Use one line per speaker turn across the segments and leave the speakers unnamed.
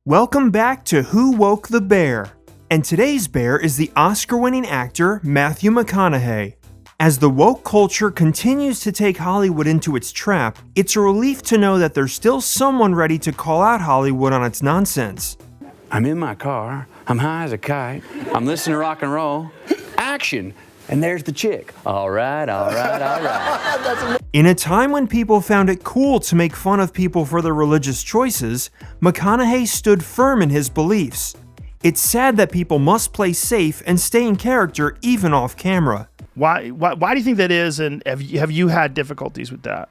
Welcome back to Who Woke the Bear? And today's bear is the Oscar-winning actor Matthew McConaughey. As the woke culture continues to take Hollywood into its trap, it's a relief to know that there's still someone ready to call out Hollywood on its nonsense.
I'm in my car, I'm high as a kite, I'm listening to rock and roll, action, and there's the chick. All right, all right, all right.
In a time when people found it cool to make fun of people for their religious choices, McConaughey stood firm in his beliefs. It's sad that people must play safe and stay in character even off camera.
Why do you think that is, and have you had difficulties with that?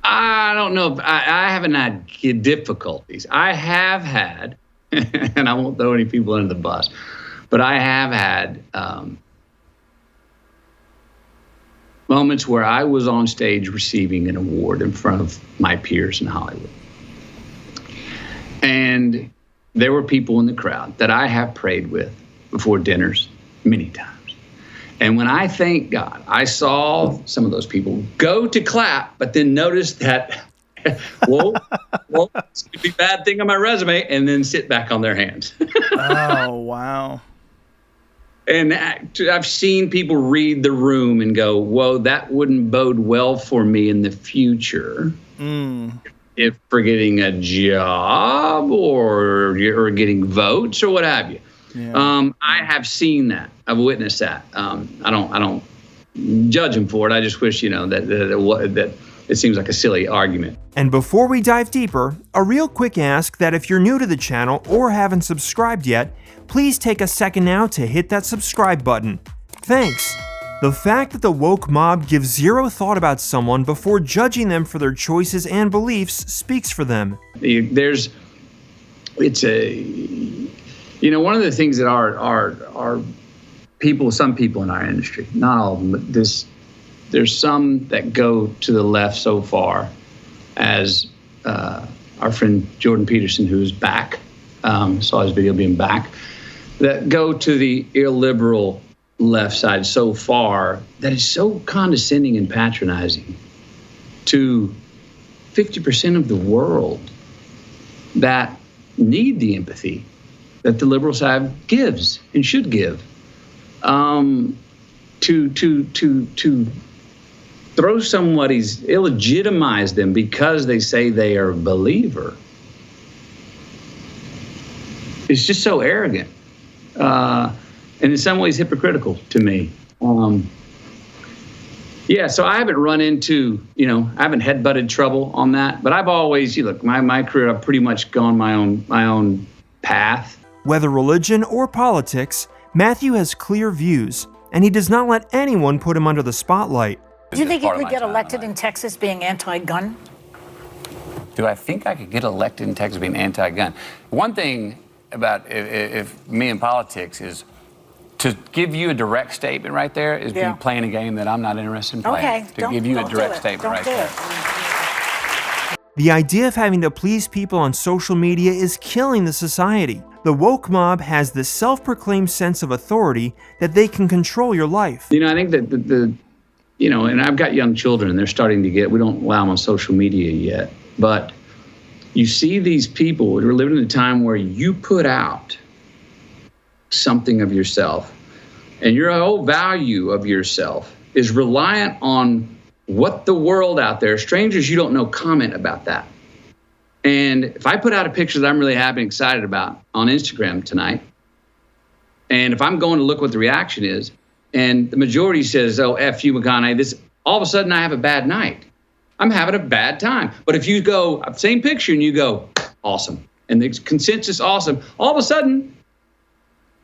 I don't know. I haven't had difficulties. I have had, and I won't throw any people under the bus, but I have had moments where I was on stage receiving an award in front of my peers in Hollywood. And there were people in the crowd that I have prayed with before dinners many times. And when I thank God, I saw some of those people go to clap, but then notice that, whoa, it's going to be a bad thing on my resume, and then sit back on their hands.
Oh, wow.
And I've seen people read the room and go, whoa, that wouldn't bode well for me in the future. If for getting a job or getting votes or what have you. Yeah. I have seen that. I've witnessed that. I don't judge them for it. I just wish, that it seems like a silly argument.
And before we dive deeper, a real quick ask that if you're new to the channel or haven't subscribed yet, please take a second now to hit that subscribe button. Thanks. The fact that the woke mob gives zero thought about someone before judging them for their choices and beliefs speaks for them.
One of the things that our people, some people in our industry, not all of them, but there's some that go to the left so far as our friend Jordan Peterson, who's back, saw his video being back, that go to the illiberal left side so far that is so condescending and patronizing to 50% of the world that need the empathy that the liberal side gives and should give. To throw somebody's, illegitimize them because they say they are a believer, it's just so arrogant. And in some ways hypocritical to me. So I haven't run into, I haven't head-butted trouble on that, but I've always, my career, I've pretty much gone my own path.
Whether religion or politics, Matthew has clear views, and he does not let anyone put him under the spotlight.
Do you think you could get elected in Texas being anti-gun?
Do I think I could get elected in Texas being anti-gun? One thing about if me in politics is to give you a direct statement right there is be playing a game that I'm not interested in playing.
Okay,
to give you a direct statement right there.
The idea of having to please people on social media is killing the society. The woke mob has this self-proclaimed sense of authority that they can control your life.
I think that and I've got young children and they're starting to we don't allow them on social media yet, but you see these people, we're living in a time where you put out something of yourself and your whole value of yourself is reliant on what the world out there, strangers you don't know, comment about that. And if I put out a picture that I'm really happy and excited about on Instagram tonight, and if I'm going to look what the reaction is, and the majority says, oh, F you, McConaughey, all of a sudden I have a bad night. I'm having a bad time. But if you go, same picture, and you go, awesome, and the consensus awesome, all of a sudden,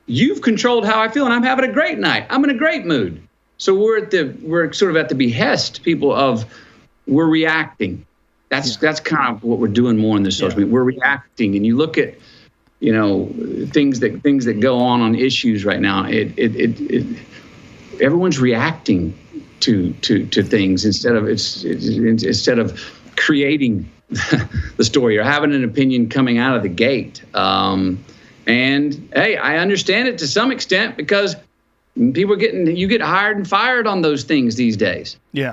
you've controlled how I feel, and I'm having a great night. I'm in a great mood. So we're sort of at the behest, people, of we're reacting. That's kind of what we're doing more in this social media. We're reacting, and you look at, things that go on issues right now. Everyone's reacting to things instead of creating the story or having an opinion coming out of the gate. And hey, I understand it to some extent because people you get hired and fired on those things these days.
Yeah.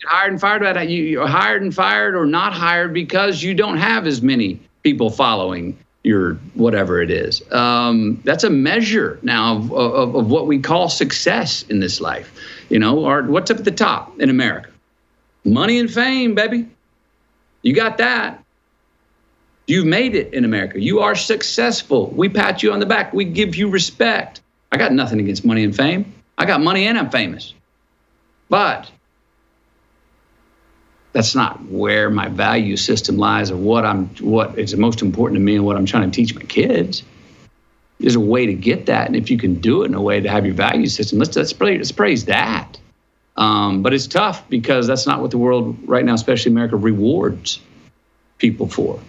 Hired and fired about you're hired and fired or not hired because you don't have as many people following your whatever it is. That's a measure now of what we call success in this life. You know, what's up at the top in America? Money and fame, baby. You got that. You've made it in America. You are successful. We pat you on the back. We give you respect. I got nothing against money and fame. I got money and I'm famous. But that's not where my value system lies, of what is most important to me and what I'm trying to teach my kids. There's a way to get that, and if you can do it in a way to have your value system, let's praise that. But it's tough because that's not what the world right now, especially America, rewards people for.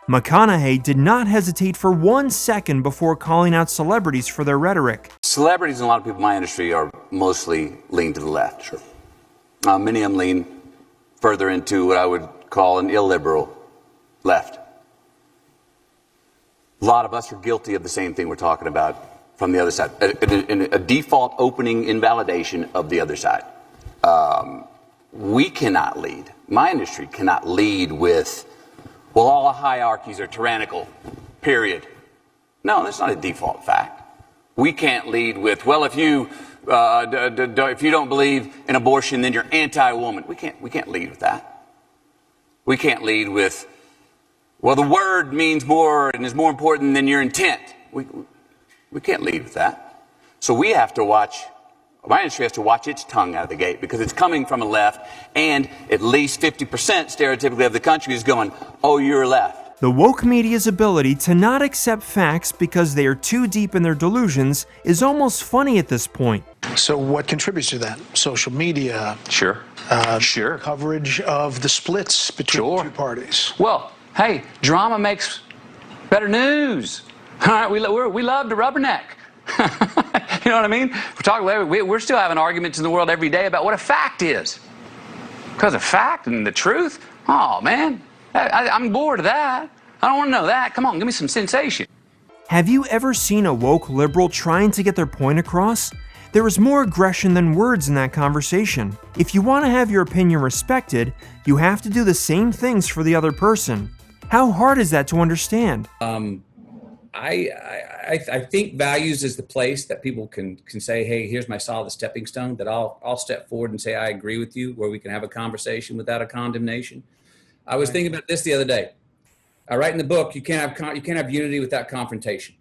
McConaughey did not hesitate for 1 second before calling out celebrities for their rhetoric.
Celebrities and a lot of people in my industry are mostly lean to the left. Sure. Many of them lean further into what I would call an illiberal left. A lot of us are guilty of the same thing we're talking about from the other side, a default opening invalidation of the other side. We cannot lead, my industry cannot lead with, well, all hierarchies are tyrannical, period. No, that's not a default fact. We can't lead with, well, if you don't believe in abortion, then you're anti-woman. We can't lead with that. We can't lead with, well, the word means more and is more important than your intent. We can't lead with that. So we have to watch, my industry has to watch its tongue out of the gate, because it's coming from a left, and at least 50% stereotypically of the country is going, oh, you're left.
The woke media's ability to not accept facts because they are too deep in their delusions is almost funny at this point.
So what contributes to that? Social media?
Sure. Sure.
Coverage of the splits between the two parties?
Well, hey, drama makes better news. All right, we love to rubberneck. You know what I mean? We're still having arguments in the world every day about what a fact is. Because a fact and the truth? Oh, man, I'm bored of that. I don't want to know that. Come on, give me some sensation.
Have you ever seen a woke liberal trying to get their point across? There is more aggression than words in that conversation. If you want to have your opinion respected, you have to do the same things for the other person. How hard is that to understand?
I think values is the place that people can say, hey, here's my solid stepping stone, that I'll step forward and say, I agree with you, where we can have a conversation without a condemnation. I was thinking about this the other day. I write in the book, you can't have unity without confrontation.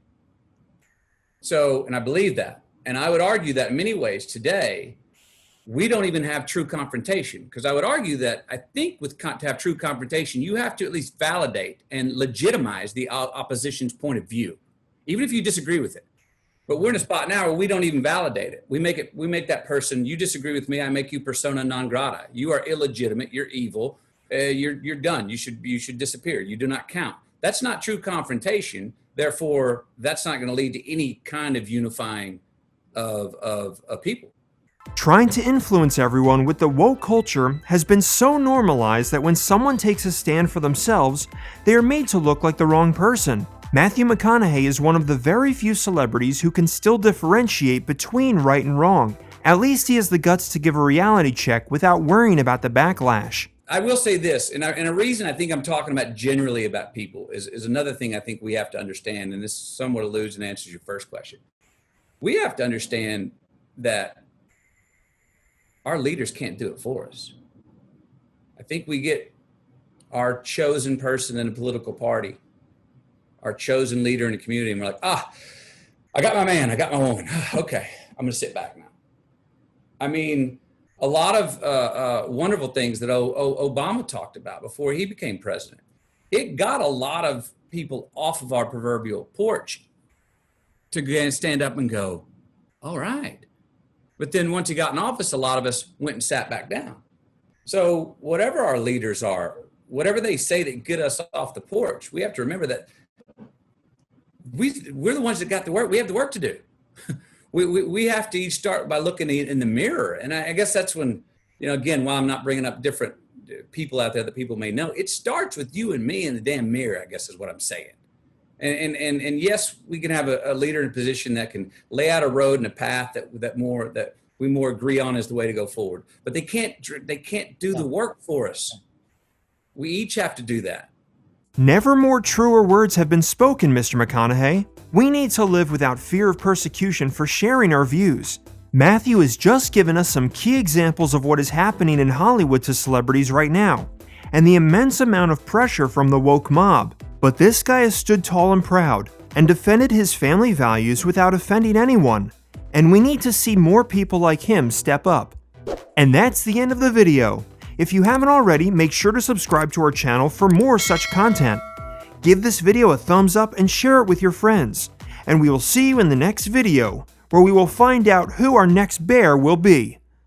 So, and I believe that. And I would argue that in many ways today, we don't even have true confrontation, because I would argue that I think to have true confrontation, you have to at least validate and legitimize the opposition's point of view, even if you disagree with it. But we're in a spot now where we don't even validate it. We make that person, you disagree with me, I make you persona non grata. You are illegitimate, you're evil, you're done. You should disappear. You do not count. That's not true confrontation. Therefore, that's not going to lead to any kind of unifying of people.
Trying to influence everyone with the woke culture has been so normalized that when someone takes a stand for themselves, they are made to look like the wrong person. Matthew McConaughey is one of the very few celebrities who can still differentiate between right and wrong. At least he has the guts to give a reality check without worrying about the backlash.
I will say this, and a reason I think I'm talking about generally about people is another thing I think we have to understand, and this somewhat alludes and answers your first question. We have to understand that our leaders can't do it for us. I think we get our chosen person in a political party, our chosen leader in a community, and we're like, I got my man, I got my woman. Okay, I'm gonna sit back now. I mean, a lot of wonderful things that Obama talked about before he became president. It got a lot of people off of our proverbial porch to stand up and go, all right. But then once he got in office, a lot of us went and sat back down. So whatever our leaders are, whatever they say that get us off the porch, we have to remember that we're the ones that got the work. We have the work to do. We have to each start by looking in the mirror. And I guess that's when, again, while I'm not bringing up different people out there that people may know, it starts with you and me in the damn mirror, I guess is what I'm saying. And yes, we can have a leader in a position that can lay out a road and a path that we more agree on as the way to go forward. But they can't do the work for us. We each have to do that.
Never more truer words have been spoken, Mr. McConaughey. We need to live without fear of persecution for sharing our views. Matthew has just given us some key examples of what is happening in Hollywood to celebrities right now, and the immense amount of pressure from the woke mob. But this guy has stood tall and proud, and defended his family values without offending anyone. And we need to see more people like him step up. And that's the end of the video. If you haven't already, make sure to subscribe to our channel for more such content. Give this video a thumbs up and share it with your friends. And we will see you in the next video, where we will find out who our next bear will be.